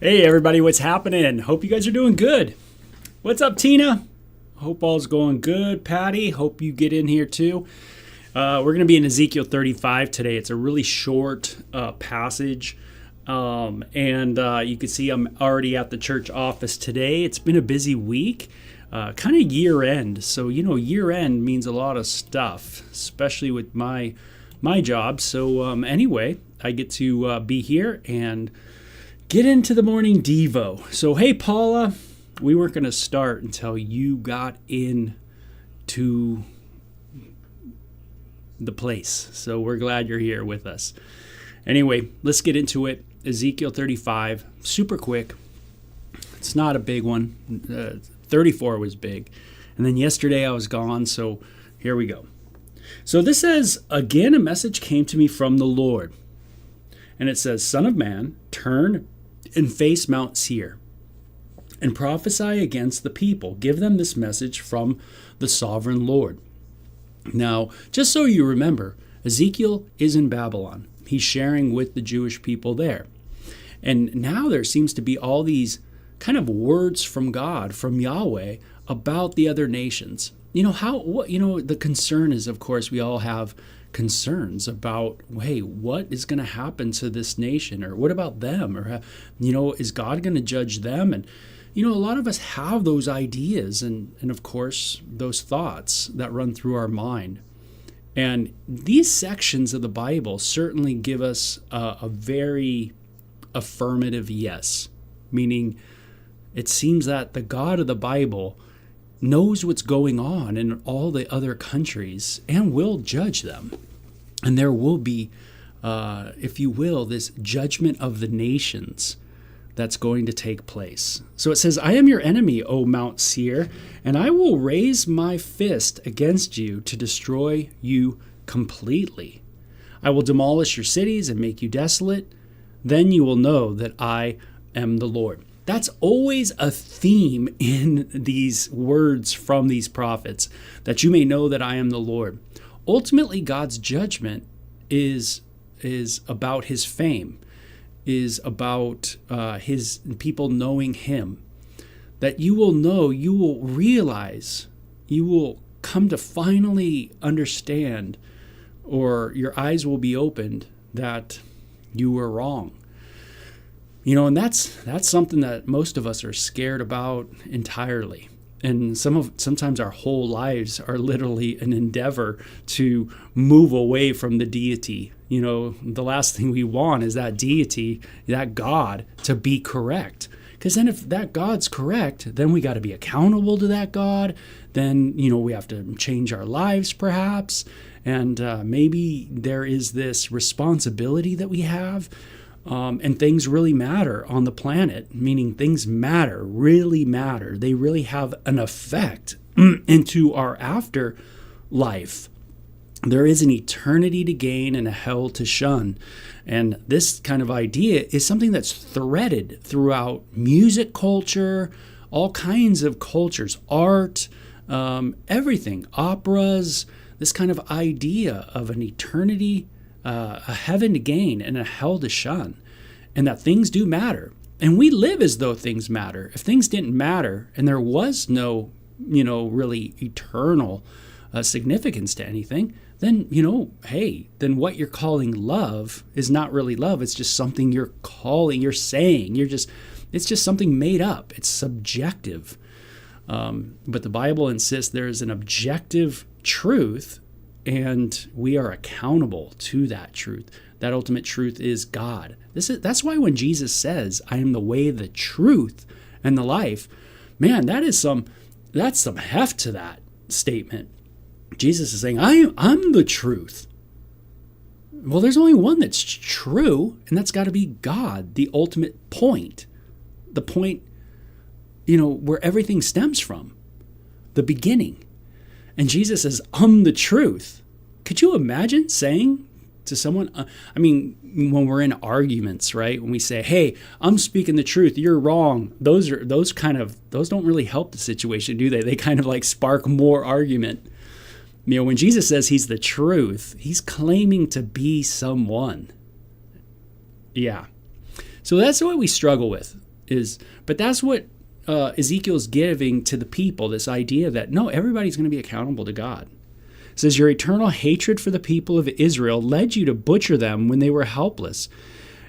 Hey everybody, what's happening? Hope you guys are doing good. What's up, Tina? Hope all's going good. Patty, hope you get in here too. We're going to be in Ezekiel 35 today. It's a really short passage. And you can see I'm already at the church office today. It's been a busy week, kind of year end. So, year end means a lot of stuff, especially with my job. So anyway, I get to be here and get into the morning Devo. So, hey, Paula, we weren't going to start until you got into the place. So we're glad you're here with us. Anyway, let's get into it. Ezekiel 35, super quick. It's not a big one. 34 was big. And then yesterday I was gone, so here we go. So this says, again, a message came to me from the Lord. And it says, Son of man, turn and face Mount Seir and prophesy against the people. Give them this message from the sovereign Lord. Now, just so you remember, Ezekiel is in Babylon. He's sharing with the Jewish people there. And now there seems to be all these kind of words from God, from Yahweh, about the other nations. The concern is, of course, we all have concerns about, hey, what is going to happen to this nation? Or what about them? Or, is God going to judge them? And, a lot of us have those ideas and of course, those thoughts that run through our mind. And these sections of the Bible certainly give us a very affirmative yes, meaning it seems that the God of the Bible knows what's going on in all the other countries and will judge them. And there will be, if you will, this judgment of the nations that's going to take place. So it says, I am your enemy, O Mount Seir, and I will raise my fist against you to destroy you completely. I will demolish your cities and make you desolate. Then you will know that I am the Lord. That's always a theme in these words from these prophets, that you may know that I am the Lord. Ultimately, God's judgment is about his fame, is about his people knowing him. That you will know, you will realize, you will come to finally understand, or your eyes will be opened that you were wrong. And that's something that most of us are scared about entirely. And sometimes our whole lives are literally an endeavor to move away from the deity. The last thing we want is that deity, that God, to be correct. Because then if that God's correct, then we got to be accountable to that God. Then, we have to change our lives perhaps. And maybe there is this responsibility that we have. And things really matter on the planet, meaning things really matter. They really have an effect into our afterlife. There is an eternity to gain and a hell to shun. And this kind of idea is something that's threaded throughout music culture, all kinds of cultures, art, everything, operas, this kind of idea of an eternity, a heaven to gain and a hell to shun, and that things do matter. And we live as though things matter. If things didn't matter and there was no, really eternal significance to anything, then, then what you're calling love is not really love. It's just something you're saying. It's just something made up. It's subjective. But the Bible insists there is an objective truth, and we are accountable to that truth. That ultimate truth is God. That's why when Jesus says, I am the way, the truth, and the life, man, that's some heft to that statement. Jesus is saying, I'm the truth. Well, there's only one that's true, and that's got to be God, the ultimate point. The point, where everything stems from, the beginning. And Jesus says, I'm the truth. Could you imagine saying to someone, when we're in arguments, right? When we say, hey, I'm speaking the truth, you're wrong. Those don't really help the situation, do they? They kind of like spark more argument. When Jesus says he's the truth, he's claiming to be someone. Yeah. So that's what we struggle with, but that's what Ezekiel's giving to the people, this idea that no, everybody's going to be accountable to God. It says, your eternal hatred for the people of Israel led you to butcher them when they were helpless,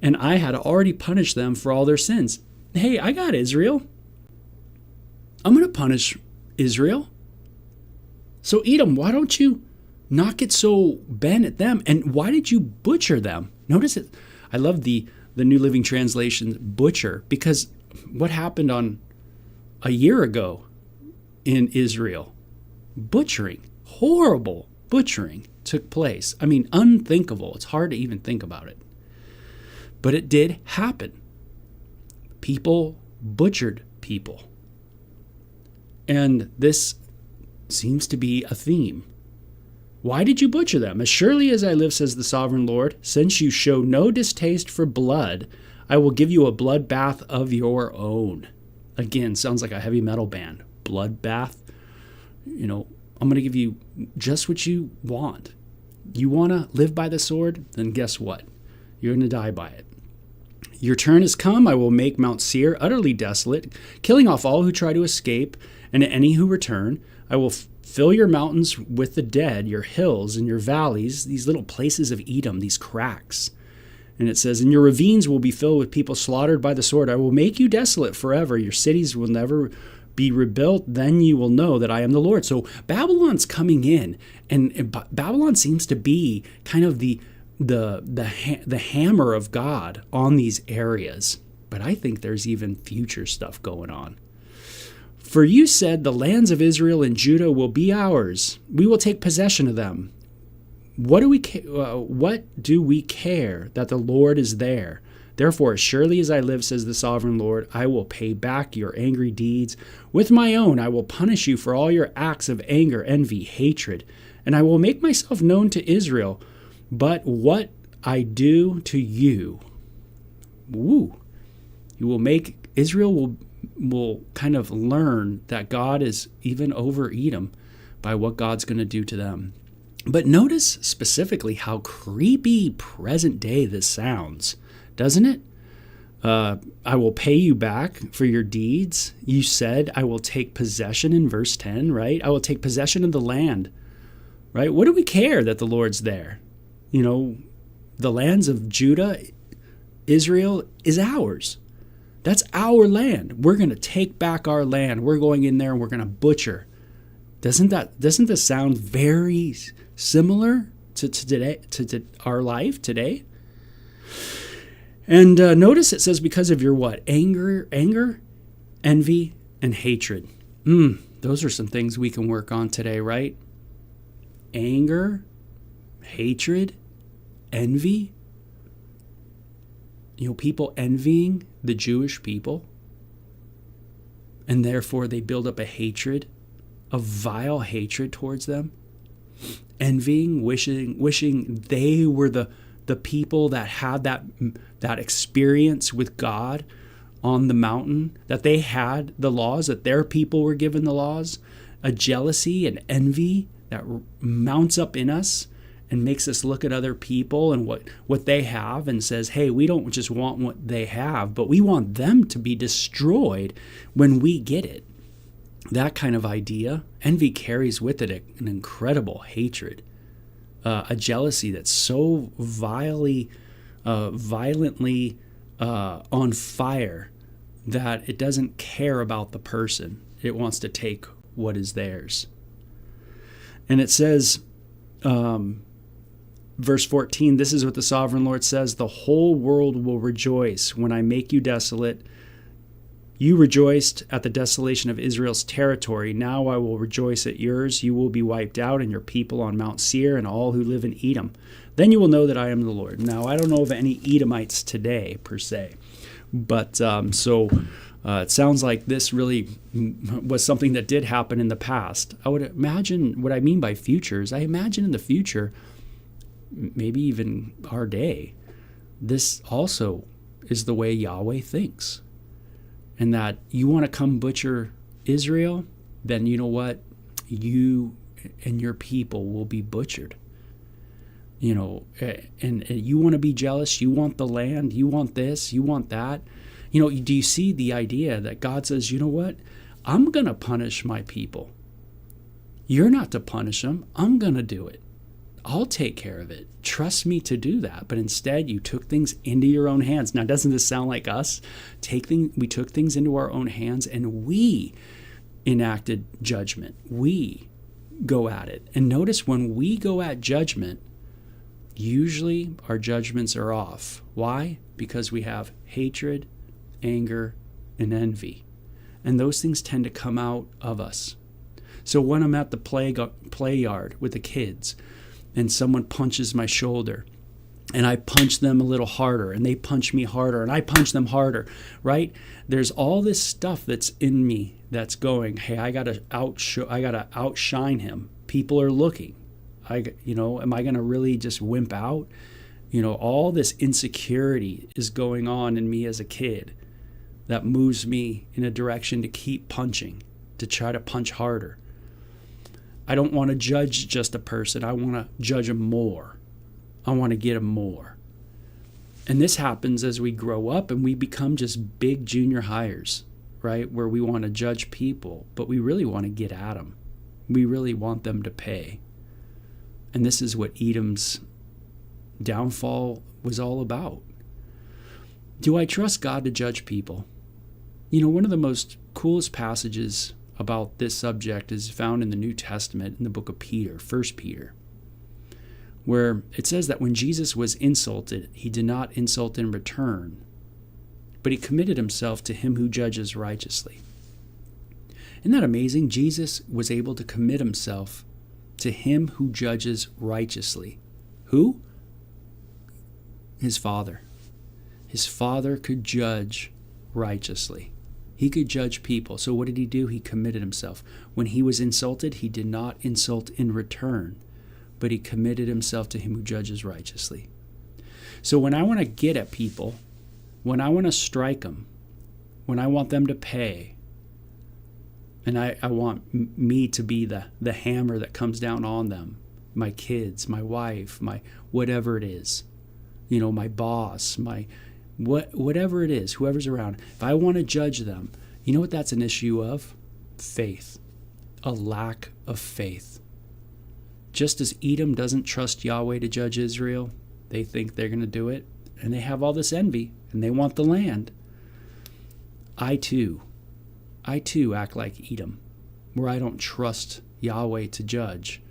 and I had already punished them for all their sins. Hey, I got Israel. I'm going to punish Israel. So Edom, why don't you not get so bent at them? And why did you butcher them? Notice it. I love the New Living Translation, butcher, because what happened on a year ago in Israel? Butchering, horrible butchering took place. I mean, unthinkable. It's hard to even think about it. But it did happen. People butchered people. And this seems to be a theme. Why did you butcher them? As surely as I live, says the sovereign Lord, since you show no distaste for blood, I will give you a bloodbath of your own. Again, sounds like a heavy metal band. Bloodbath. I'm going to give you just what you want. You want to live by the sword? Then guess what? You're going to die by it. Your turn has come. I will make Mount Seir utterly desolate, killing off all who try to escape, and any who return. I will fill your mountains with the dead, your hills and your valleys, these little places of Edom, these cracks. And it says, and your ravines will be filled with people slaughtered by the sword. I will make you desolate forever. Your cities will never be rebuilt. Then you will know that I am the Lord. So Babylon's coming in, and Babylon seems to be kind of the hammer of God on these areas. But I think there's even future stuff going on. For you said, the lands of Israel and Judah will be ours. We will take possession of them. What do we care that the Lord is there? Therefore, as surely as I live, says the sovereign Lord, I will pay back your angry deeds. With my own, I will punish you for all your acts of anger, envy, hatred. And I will make myself known to Israel. But what I do to you, you will make Israel will kind of learn that God is even over Edom by what God's going to do to them. But notice specifically how creepy present day this sounds, doesn't it? I will pay you back for your deeds. You said I will take possession in verse 10, right? I will take possession of the land, right? What do we care that the Lord's there? The lands of Judah, Israel is ours. That's our land. We're going to take back our land. We're going in there and we're going to butcher. Doesn't this sound very similar to today, to our life today? And notice it says because of your what? Anger, envy, and hatred. Those are some things we can work on today, right? Anger, hatred, envy. People envying the Jewish people, and therefore they build up a hatred, a vile hatred towards them. Envying, wishing they were the people that had that experience with God on the mountain, that they had the laws, that their people were given the laws. A jealousy and envy that mounts up in us and makes us look at other people and what they have and says, hey, we don't just want what they have, but we want them to be destroyed when we get it. That kind of idea. Envy carries with it an incredible hatred, a jealousy that's so violently on fire that it doesn't care about the person. It wants to take what is theirs. And it says, verse 14, this is what the sovereign Lord says, the whole world will rejoice when I make you desolate. You rejoiced at the desolation of Israel's territory. Now I will rejoice at yours. You will be wiped out, and your people on Mount Seir, and all who live in Edom. Then you will know that I am the Lord. Now, I don't know of any Edomites today, per se. But it sounds like this really was something that did happen in the past. I would imagine, what I mean by futures, I imagine in the future, maybe even our day, this also is the way Yahweh thinks. And that you want to come butcher Israel, then you know what? You and your people will be butchered. And you want to be jealous, you want the land, you want this, you want that. Do you see the idea that God says, you know what? I'm going to punish my people. You're not to punish them. I'm going to do it. I'll take care of it. Trust me to do that. But instead, you took things into your own hands. Now, doesn't this sound like us? We took things into our own hands and we enacted judgment. We go at it. And notice when we go at judgment, usually our judgments are off. Why? Because we have hatred, anger, and envy. And those things tend to come out of us. So when I'm at the play yard with the kids and someone punches my shoulder and I punch them a little harder and they punch me harder and I punch them harder, right? There's all this stuff that's in me that's going, hey, I gotta outshine him. People are looking. Am I going to really just wimp out? All this insecurity is going on in me as a kid that moves me in a direction to keep punching, to try to punch harder. I don't want to judge just a person. I want to judge them more. I want to get them more. And this happens as we grow up and we become just big junior hires, right? Where we want to judge people, but we really want to get at them. We really want them to pay. And this is what Edom's downfall was all about. Do I trust God to judge people? One of the most coolest passages about this subject is found in the New Testament in the book of Peter, 1 Peter, where it says that when Jesus was insulted, he did not insult in return, but he committed himself to him who judges righteously. Isn't that amazing? Jesus was able to commit himself to him who judges righteously. Who? His Father. His Father could judge righteously. He could judge people. So what did he do? He committed himself. When he was insulted, he did not insult in return, but he committed himself to him who judges righteously. So when I want to get at people, when I want to strike them, when I want them to pay, and I want me to be the hammer that comes down on them, my kids, my wife, my whatever it is, my boss, whatever it is, whoever's around, if I want to judge them, you know what that's an issue of? Faith. A lack of faith. Just as Edom doesn't trust Yahweh to judge Israel, they think they're going to do it, and they have all this envy, and they want the land. I too act like Edom, where I don't trust Yahweh to judge.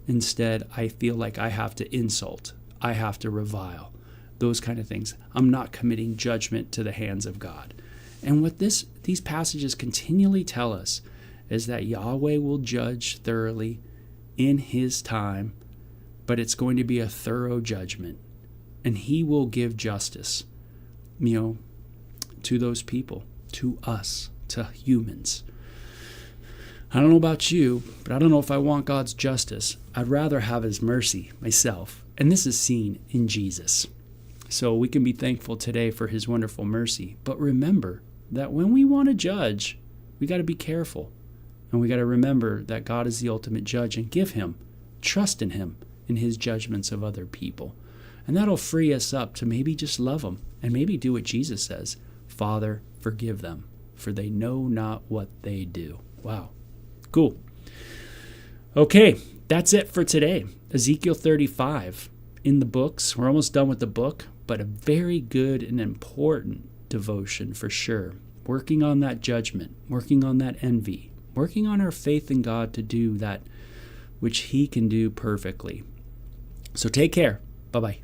Instead, I feel like I have to insult. I have to revile. Those kind of things. I'm not committing judgment to the hands of God. And what these passages continually tell us is that Yahweh will judge thoroughly in his time, but it's going to be a thorough judgment. And he will give justice, to those people, to us, to humans. I don't know about you, but I don't know if I want God's justice. I'd rather have his mercy myself. And this is seen in Jesus. So we can be thankful today for his wonderful mercy. But remember that when we want to judge, we got to be careful. And we got to remember that God is the ultimate judge and trust in him in his judgments of other people. And that'll free us up to maybe just love them and maybe do what Jesus says. Father, forgive them, for they know not what they do. Wow. Cool. Okay, that's it for today. Ezekiel 35 in the books. We're almost done with the book, but a very good and important devotion for sure. Working on that judgment, working on that envy, working on our faith in God to do that which he can do perfectly. So take care. Bye-bye.